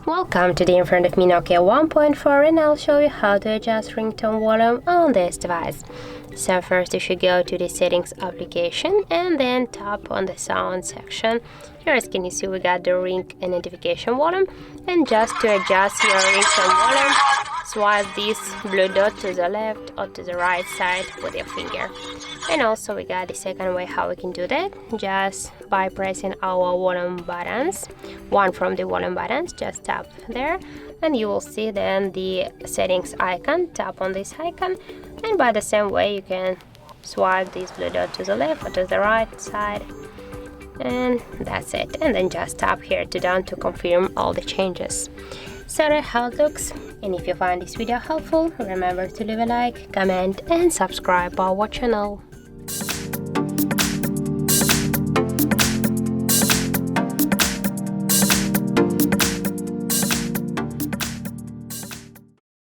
Welcome to the in front of me Nokia 1.4, and I'll show you how to adjust ringtone volume on this device. So first you should go to the settings application and then tap on the sound section. Here, as can you see, we got the ring and notification volume, and just to adjust your ringtone volume, swipe this blue dot to the left or to the right side with your finger. And also we got the second way how we can do that, just by pressing our volume buttons, one from the volume buttons. Just tap there and you will see then the settings icon. Tap on this icon, and by the same way you can swipe this blue dot to the left or to the right side, and that's it. And then just tap here to done to confirm all the changes. So that's how it looks. And if you find this video helpful, remember to leave a like, comment and subscribe our channel.